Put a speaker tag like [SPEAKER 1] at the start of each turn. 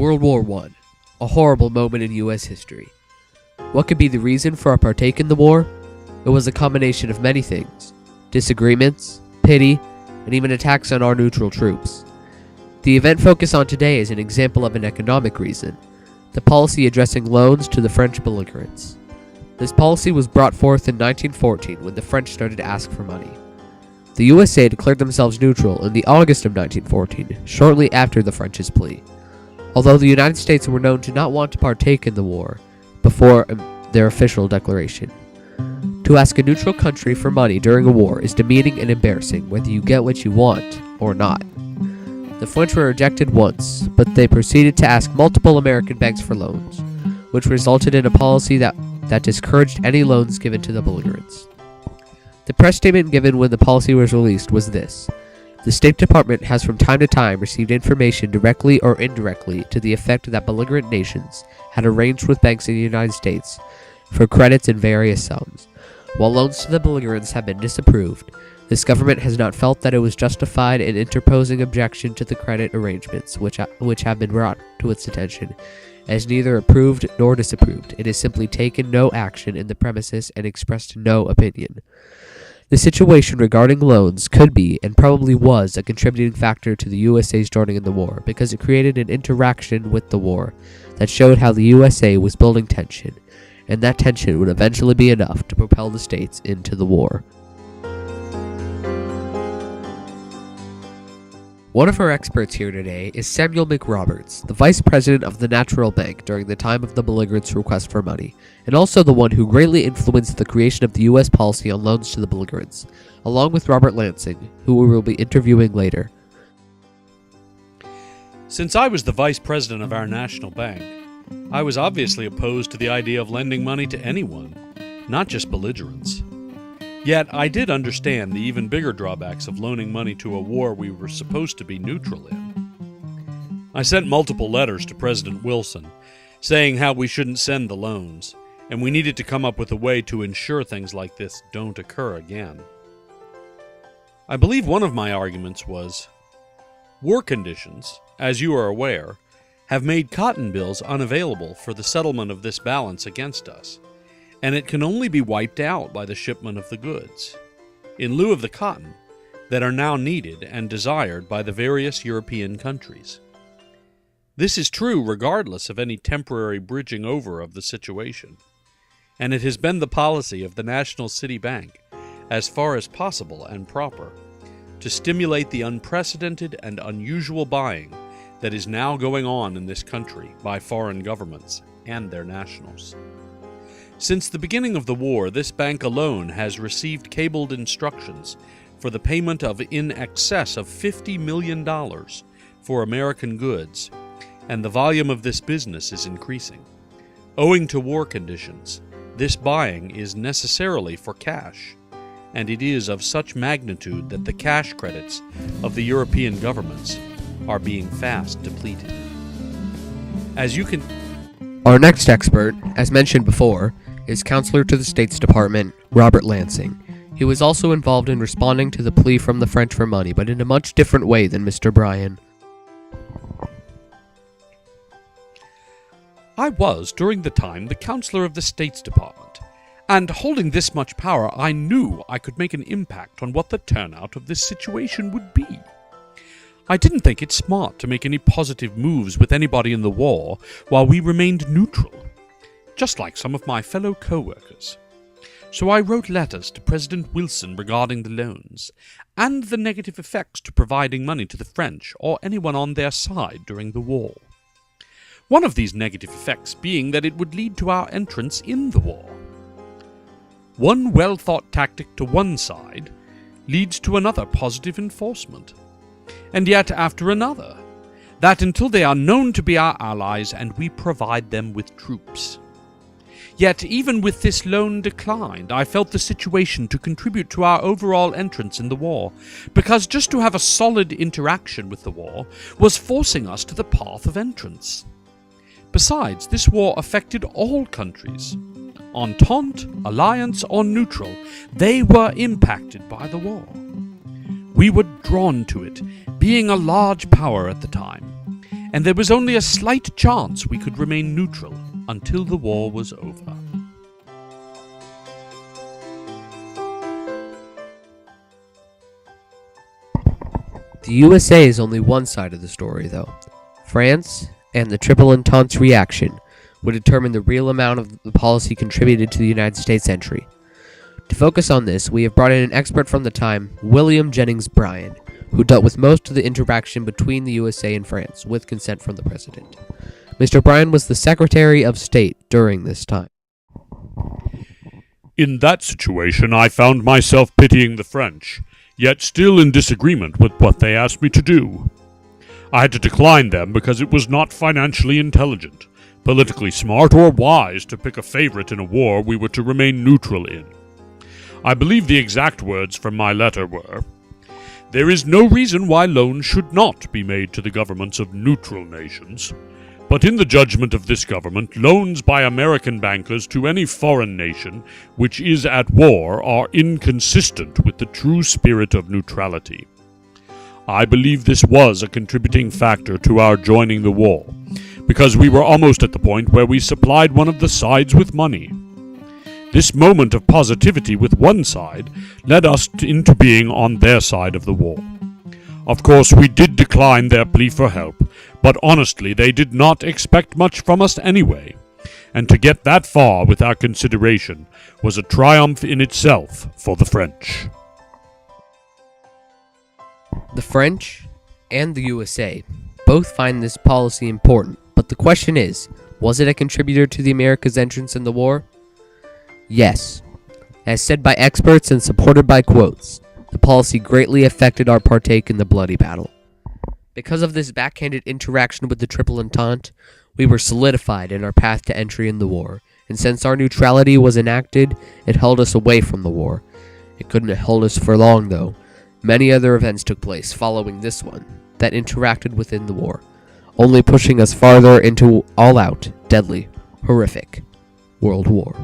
[SPEAKER 1] World War I, a horrible moment in U.S. history. What could be the reason for our partake in the war? It was a combination of many things: disagreements, pity, and even attacks on our neutral troops. The event focused on today is an example of an economic reason, the policy addressing loans to the French belligerents. This policy was brought forth in 1914 when the French started to ask for money. The USA declared themselves neutral in the August of 1914, shortly after the French's plea, although the United States were known to not want to partake in the war before their official declaration. To ask a neutral country for money during a war is demeaning and embarrassing, whether you get what you want or not. The French were rejected once, but they proceeded to ask multiple American banks for loans, which resulted in a policy that discouraged any loans given to the belligerents. The press statement given when the policy was released was this: the State Department has from time to time received information directly or indirectly to the effect that belligerent nations had arranged with banks in the United States for credits in various sums. While loans to the belligerents have been disapproved, this government has not felt that it was justified in interposing objection to the credit arrangements which have been brought to its attention. As neither approved nor disapproved, it has simply taken no action in the premises and expressed no opinion. The situation regarding loans could be, and probably was, a contributing factor to the USA's joining in the war, because it created an interaction with the war that showed how the USA was building tension, and that tension would eventually be enough to propel the states into the war. One of our experts here today is Samuel McRoberts, the Vice President of the National Bank during the time of the belligerents' request for money, and also the one who greatly influenced the creation of the U.S. policy on loans to the belligerents, along with Robert Lansing, who we will be interviewing later.
[SPEAKER 2] Since I was the Vice President of our national bank, I was obviously opposed to the idea of lending money to anyone, not just belligerents. Yet I did understand the even bigger drawbacks of loaning money to a war we were supposed to be neutral in. I sent multiple letters to President Wilson, saying how we shouldn't send the loans, and we needed to come up with a way to ensure things like this don't occur again. I believe one of my arguments was, war conditions, as you are aware, have made cotton bills unavailable for the settlement of this balance against us, and it can only be wiped out by the shipment of the goods, in lieu of the cotton, that are now needed and desired by the various European countries. This is true regardless of any temporary bridging over of the situation, and it has been the policy of the National City Bank, as far as possible and proper, to stimulate the unprecedented and unusual buying that is now going on in this country by foreign governments and their nationals. Since the beginning of the war, this bank alone has received cabled instructions for the payment of in excess of $50 million for American goods, and the volume of this business is increasing. Owing to war conditions, this buying is necessarily for cash, and it is of such magnitude that the cash credits of the European governments are being fast depleted.
[SPEAKER 1] Our next expert, as mentioned before, is Counselor to the State's Department, Robert Lansing. He was also involved in responding to the plea from the French for money, but in a much different way than Mr. Bryan.
[SPEAKER 2] I was, during the time, the Counselor of the State's Department, and holding this much power, I knew I could make an impact on what the turnout of this situation would be. I didn't think it smart to make any positive moves with anybody in the war while we remained neutral, just like some of my fellow co-workers. So I wrote letters to President Wilson regarding the loans, and the negative effects to providing money to the French or anyone on their side during the war. One of these negative effects being that it would lead to our entrance in the war. One well-thought tactic to one side leads to another positive enforcement, and yet after another, that until they are known to be our allies and we provide them with troops. Yet, even with this loan declined, I felt the situation to contribute to our overall entrance in the war, because just to have a solid interaction with the war was forcing us to the path of entrance. Besides, this war affected all countries. Entente, alliance, or neutral, they were impacted by the war. We were drawn to it, being a large power at the time, and there was only a slight chance we could remain neutral until the war was over.
[SPEAKER 1] The USA is only one side of the story, though. France and the Triple Entente's reaction would determine the real amount of the policy contributed to the United States entry. To focus on this, we have brought in an expert from the time, William Jennings Bryan, who dealt with most of the interaction between the USA and France, with consent from the President. Mr. Bryan was the Secretary of State during this time.
[SPEAKER 2] In that situation, I found myself pitying the French, yet still in disagreement with what they asked me to do. I had to decline them because it was not financially intelligent, politically smart, or wise to pick a favorite in a war we were to remain neutral in. I believe the exact words from my letter were, "There is no reason why loans should not be made to the governments of neutral nations. But in the judgment of this government, loans by American bankers to any foreign nation which is at war are inconsistent with the true spirit of neutrality." I believe this was a contributing factor to our joining the war, because we were almost at the point where we supplied one of the sides with money. This moment of positivity with one side led us into being on their side of the war. Of course, we did decline their plea for help, but honestly, they did not expect much from us anyway, and to get that far with our consideration was a triumph in itself for the French.
[SPEAKER 1] The French and the USA both find this policy important, but the question is, was it a contributor to the America's entrance in the war? Yes. As said by experts and supported by quotes, the policy greatly affected our partake in the bloody battle. Because of this backhanded interaction with the Triple Entente, we were solidified in our path to entry in the war, and since our neutrality was enacted, it held us away from the war. It couldn't have held us for long, though. Many other events took place following this one that interacted within the war, only pushing us farther into all-out, deadly, horrific World War.